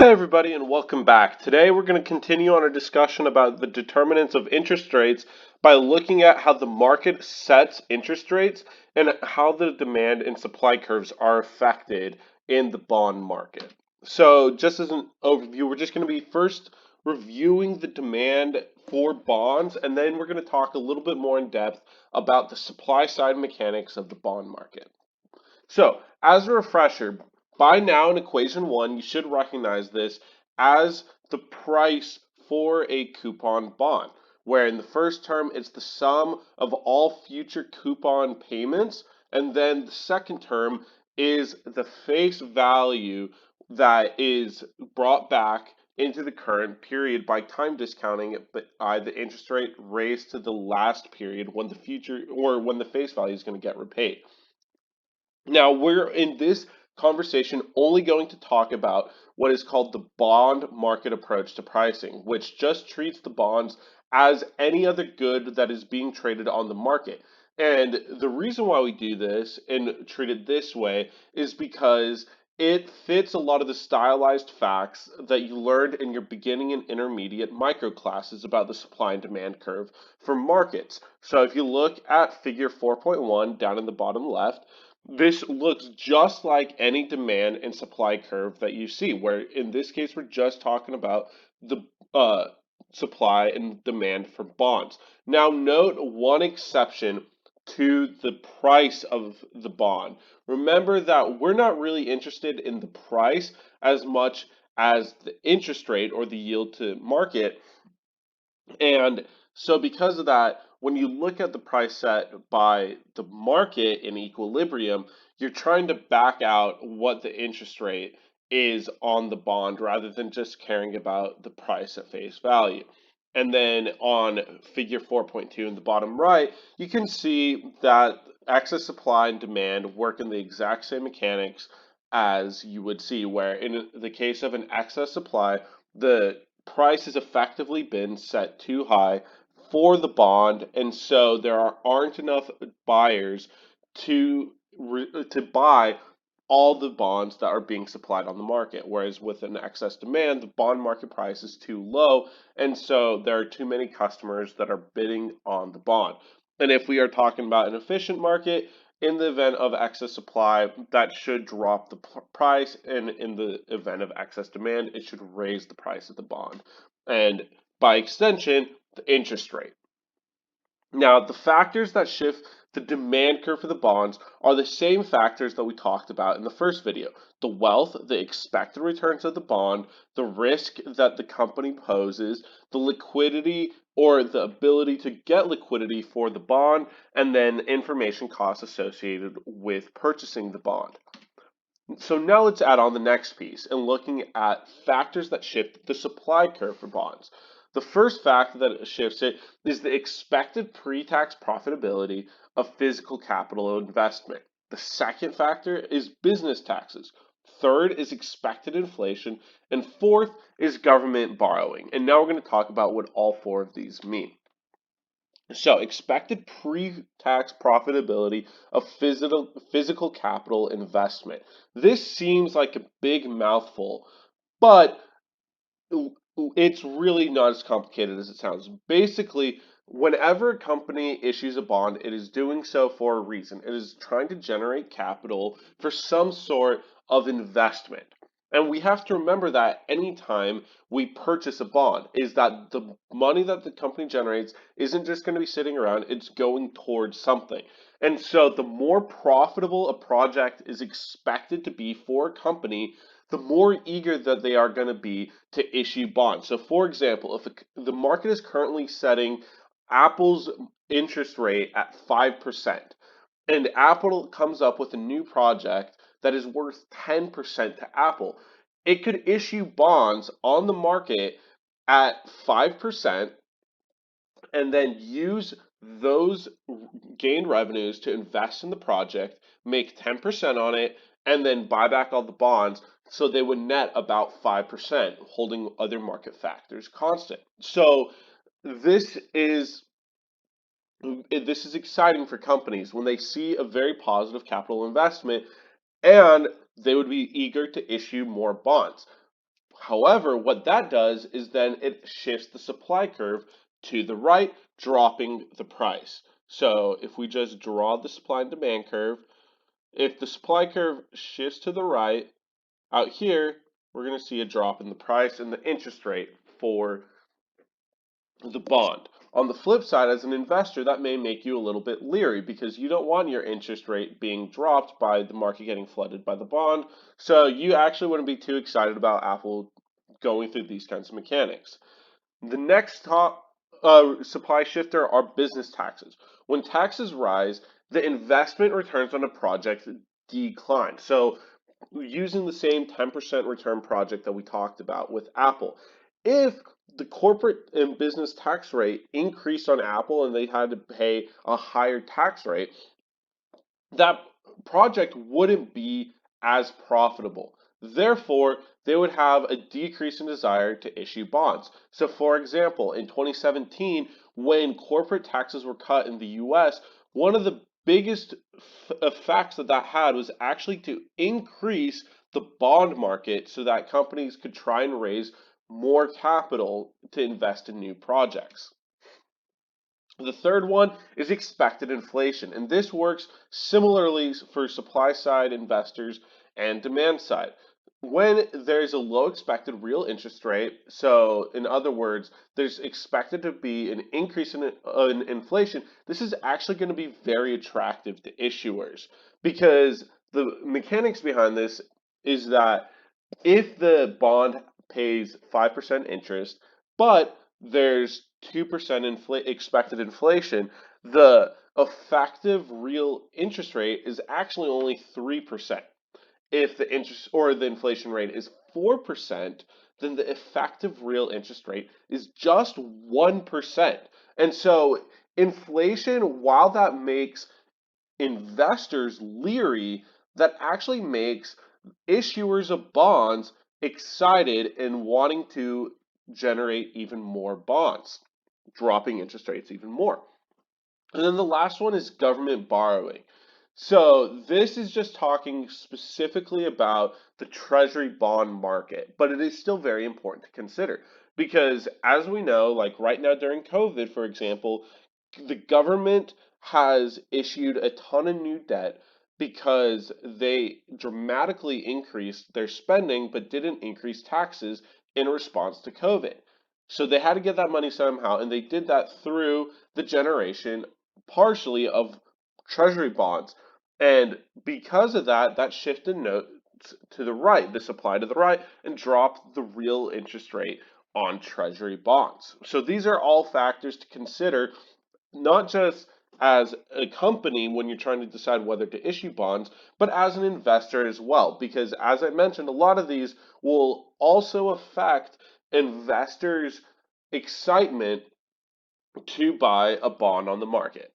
Hi, everybody, and welcome back. Today, we're going to continue on our discussion about the determinants of interest rates by looking at how the market sets interest rates and how the demand and supply curves are affected in the bond market. So, just as an overview, we're just going to be first reviewing the demand for bonds, and then we're going to talk a little bit more in depth about the supply side mechanics of the bond market. So, as a refresher, by now in equation one, you should recognize this as the price for a coupon bond, where in the first term it's the sum of all future coupon payments, and then the second term is the face value that is brought back into the current period by time discounting it by the interest rate raised to the last period when the future or when the face value is going to get repaid. Now, we're in this conversation only going to talk about what is called the bond market approach to pricing, which just treats the bonds as any other good that is being traded on the market. And the reason why we do this and treat it this way is because it fits a lot of the stylized facts that you learned in your beginning and intermediate micro classes about the supply and demand curve for markets. So if you look at figure 4.1 down in the bottom left, this looks just like any demand and supply curve that you see, where in this case, we're just talking about the uh, supply and demand for bonds. Now, note one exception to the price of the bond. Remember that we're not really interested in the price as much as the interest rate or the yield to market. And so, because of that, when you look at the price set by the market in equilibrium, you're trying to back out what the interest rate is on the bond rather than just caring about the price at face value. And then on figure 4.2 in the bottom right, you can see that excess supply and demand work in the exact same mechanics as you would see, where in the case of an excess supply, the price has effectively been set too high for the bond, and so aren't enough buyers to to buy all the bonds that are being supplied on the market. Whereas with an excess demand, the bond market price is too low, and so there are too many customers that are bidding on the bond. And if we are talking about an efficient market, in the event of excess supply, that should drop the price, and in the event of excess demand, it should raise the price of the bond, and by extension, the interest rate. Now, the factors that shift the demand curve for the bonds are the same factors that we talked about in the first video. The wealth, the expected returns of the bond, the risk that the company poses, the liquidity or the ability to get liquidity for the bond, and then information costs associated with purchasing the bond. So now let's add on the next piece and looking at factors that shift the supply curve for bonds. The first factor that shifts it is the expected pre-tax profitability of physical capital investment. The second factor is business taxes. Third is expected inflation. And fourth is government borrowing. And now we're going to talk about what all four of these mean. So, expected pre-tax profitability of physical capital investment. This seems like a big mouthful, but it's really not as complicated as it sounds. Basically, whenever a company issues a bond, it is doing so for a reason. It is trying to generate capital for some sort of investment. And we have to remember that anytime we purchase a bond, is that the money that the company generates isn't just going to be sitting around, it's going towards something. And so the more profitable a project is expected to be for a company, the more eager that they are going to be to issue bonds. So, for example, if the market is currently setting Apple's interest rate at 5%, and Apple comes up with a new project that is worth 10% to Apple, it could issue bonds on the market at 5% and then use those gained revenues to invest in the project, make 10% on it, and then buy back all the bonds. So they would net about 5%, holding other market factors constant. So this is this is exciting for companies when they see a very positive capital investment and they would be eager to issue more bonds. However, what that does is then it shifts the supply curve to the right, dropping the price. So if we just draw the supply and demand curve, if the supply curve shifts to the right, out here, we're going to see a drop in the price and the interest rate for the bond. On the flip side, as an investor, that may make you a little bit leery because you don't want your interest rate being dropped by the market getting flooded by the bond. So you actually wouldn't be too excited about Apple going through these kinds of mechanics. The next top supply shifter are business taxes. When taxes rise, the investment returns on a project decline. So using the same 10% return project that we talked about with Apple, if the corporate and business tax rate increased on Apple and they had to pay a higher tax rate, that project wouldn't be as profitable. Therefore, they would have a decrease in desire to issue bonds. So, for example, in 2017, when corporate taxes were cut in the US, one of the biggest effects that that had was actually to increase the bond market so that companies could try and raise more capital to invest in new projects. The third one is expected inflation, and this works similarly for supply side investors and demand side. When there's a low expected real interest rate, so in other words, there's expected to be an increase in inflation, this is actually going to be very attractive to issuers because the mechanics behind this is that if the bond pays 5% interest, but there's 2% expected inflation, the effective real interest rate is actually only 3%. If the interest or the inflation rate is 4%, then the effective real interest rate is just 1%. And so inflation, while that makes investors leery, that actually makes issuers of bonds excited and wanting to generate even more bonds, dropping interest rates even more. And then the last one is government borrowing. So this is just talking specifically about the treasury bond market, but it is still very important to consider because as we know, like right now during COVID, for example, the government has issued a ton of new debt because they dramatically increased their spending but didn't increase taxes in response to COVID. So they had to get that money somehow, and they did that through the generation partially of treasury bonds. And because of that, that shifted notes to the right, the supply to the right, and dropped the real interest rate on treasury bonds. So these are all factors to consider, not just as a company when you're trying to decide whether to issue bonds, but as an investor as well. Because as I mentioned, a lot of these will also affect investors' excitement to buy a bond on the market.